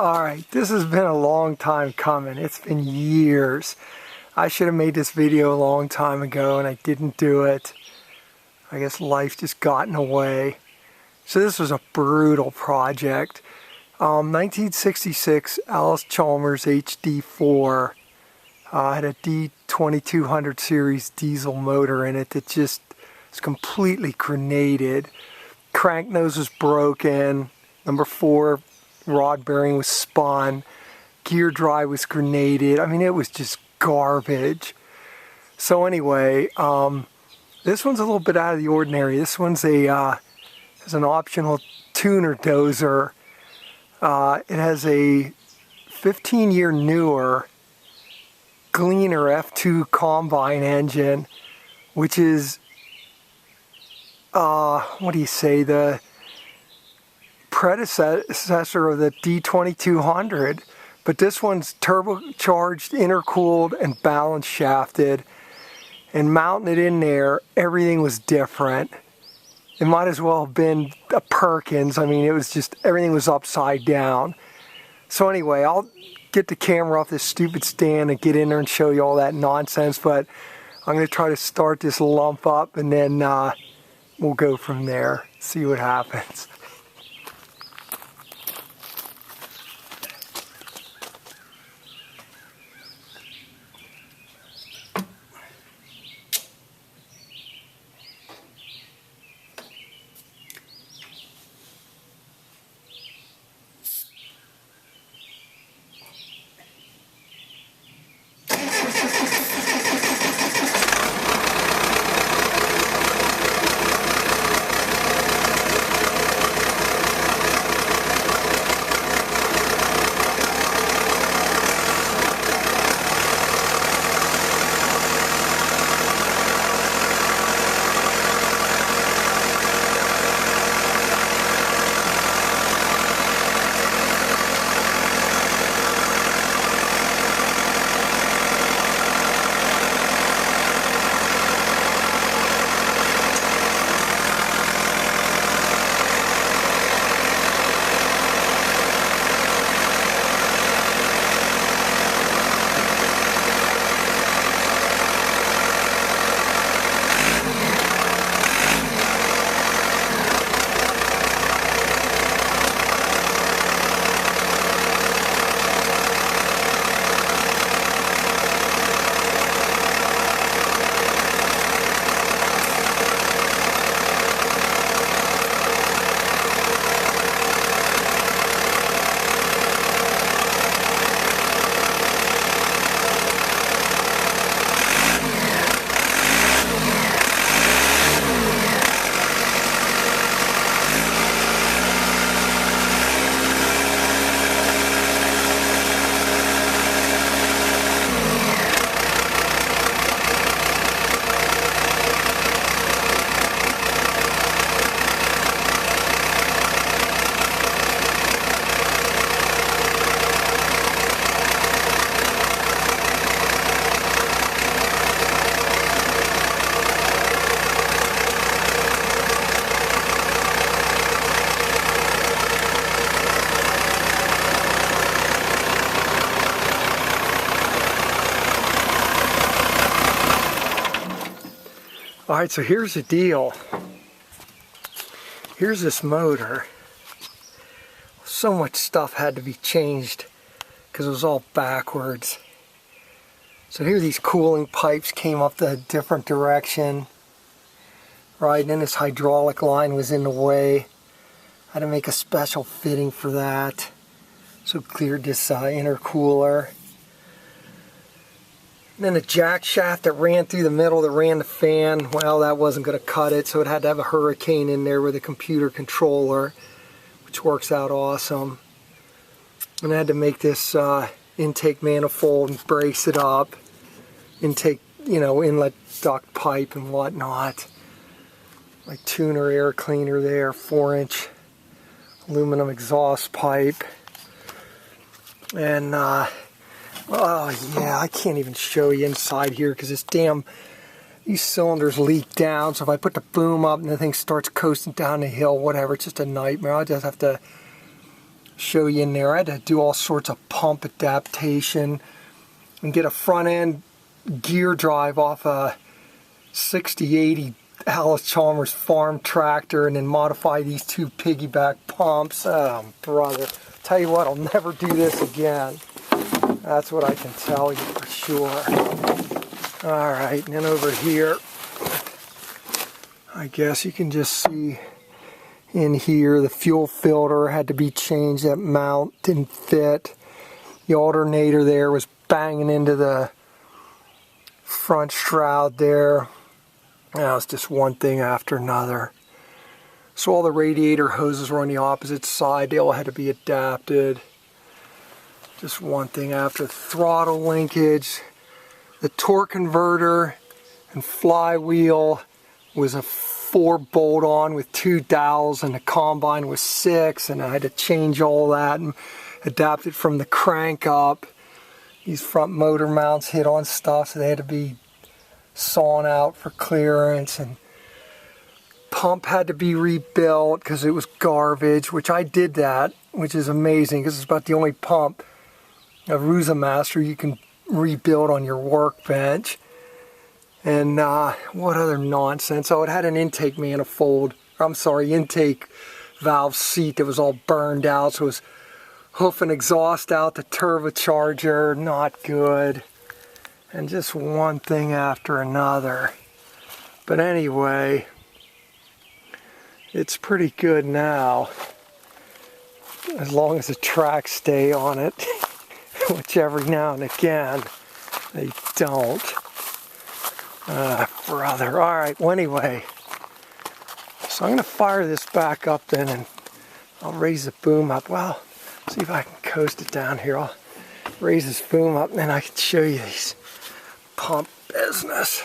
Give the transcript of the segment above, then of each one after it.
Alright, this has been a long time coming. It's been years. I should have made this video a long time ago and I didn't do it. I guess life just got in the way. So this was a brutal project. 1966 Allis Chalmers HD4 had a D2200 series diesel motor in it that just was completely grenaded. Crank nose was broken. Number 4 rod bearing was spun. Gear drive was grenaded. I mean, it was just garbage. So anyway, this one's a little bit out of the ordinary. This one's has an optional tuner dozer. It has a 15-year newer Gleaner F2 combine engine, which is what do you say, the predecessor of the D2200, but this one's turbocharged, intercooled, and balance shafted. And mounting it in there, everything was different. It might as well have been a Perkins. I mean, it was just, everything was upside down. So anyway, I'll get the camera off this stupid stand and get in there and show you all that nonsense, but I'm going to try to start this lump up and then we'll go from there, see what happens. Alright, so here's the deal. Here's this motor. So much stuff had to be changed because it was all backwards. So here these cooling pipes came up the different direction. Right, and then this hydraulic line was in the way. I had to make a special fitting for that. So cleared this intercooler. And then the jack shaft that ran through the middle that ran the fan, well, that wasn't going to cut it, so it had to have a hurricane in there with a computer controller, which works out awesome. And I had to make this intake manifold and brace it up, intake, inlet duct pipe and whatnot. My tuner air cleaner there, 4-inch aluminum exhaust pipe. And oh yeah, I can't even show you inside here because these cylinders leak down, so if I put the boom up and the thing starts coasting down the hill, whatever, it's just a nightmare. I'll just have to show you in there. I had to do all sorts of pump adaptation and get a front end gear drive off a 6080 Allis Chalmers farm tractor and then modify these two piggyback pumps. Oh, brother. Tell you what, I'll never do this again. That's what I can tell you for sure. Alright, and then over here, I guess you can just see in here the fuel filter had to be changed. That mount didn't fit. The alternator there was banging into the front shroud there. Now it's just one thing after another. So all the radiator hoses were on the opposite side. They all had to be adapted. Just one thing after. Throttle linkage. The torque converter and flywheel was a 4 bolt on with 2 dowels, and the combine was 6, and I had to change all that and adapt it from the crank up. These front motor mounts hit on stuff, so they had to be sawn out for clearance, and pump had to be rebuilt because it was garbage, which I did that, which is amazing because it's about the only pump, a Rusa Master, you can rebuild on your workbench. And what other nonsense? Oh, it had an intake manifold, intake valve seat that was all burned out, so it was hoofing exhaust out the turbocharger, not good. And just one thing after another. But anyway, it's pretty good now, as long as the tracks stay on it, which every now and again they don't. Brother. Alright, well anyway, so I'm going to fire this back up then, and I'll raise the boom up. Well, see if I can coast it down here. I'll raise this boom up and then I can show you these pump business.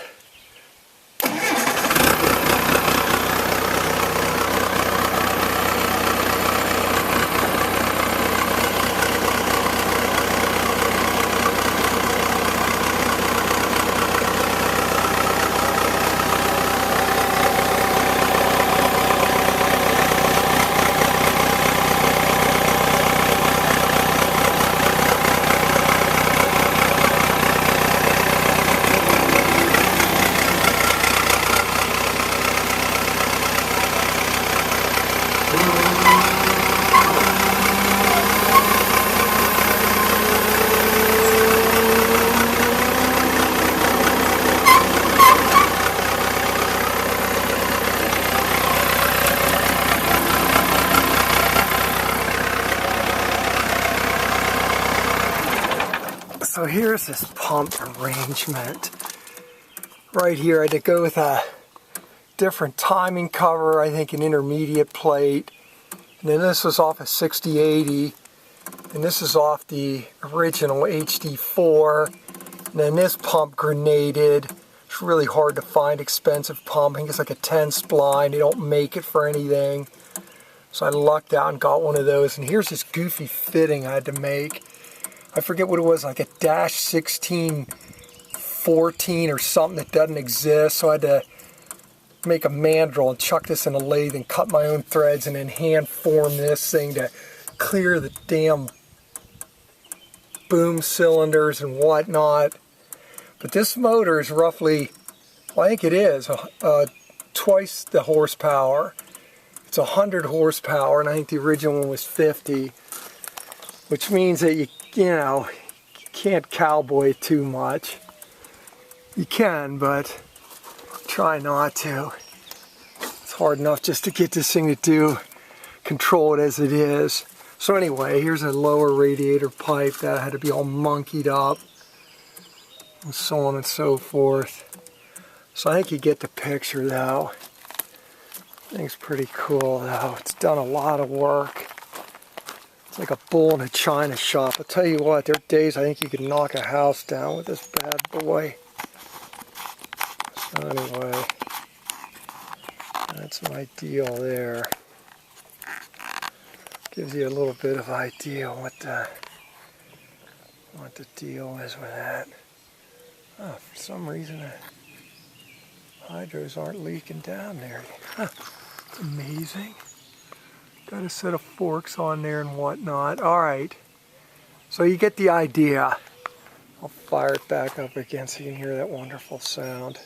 So here's this pump arrangement. Right here I had to go with a different timing cover, I think an intermediate plate. And then this was off a 6080. And this is off the original HD4. And then this pump grenaded. It's really hard to find expensive pump. I think it's like a 10 spline. They don't make it for anything. So I lucked out and got one of those. And here's this goofy fitting I had to make. I forget what it was, like a dash 1614 or something that doesn't exist. So I had to make a mandrel and chuck this in a lathe and cut my own threads and then hand form this thing to clear the damn boom cylinders and whatnot. But this motor is roughly, well, I think it is, twice the horsepower. It's 100 horsepower, and I think the original one was 50, which means that you can't cowboy it too much. You can, but try not to. It's hard enough just to get this thing to do, control it as it is. So anyway, here's a lower radiator pipe that had to be all monkeyed up, and so on and so forth. So I think you get the picture though. I think it's pretty cool though. It's done a lot of work. It's like a bull in a china shop. I'll tell you what, there are days I think you can knock a house down with this bad boy. So anyway, that's my deal there. Gives you a little bit of idea what the deal is with that. Oh, for some reason the hydros aren't leaking down there. Huh, it's amazing. Got a set of forks on there and whatnot. Alright, so you get the idea. I'll fire it back up again so you can hear that wonderful sound.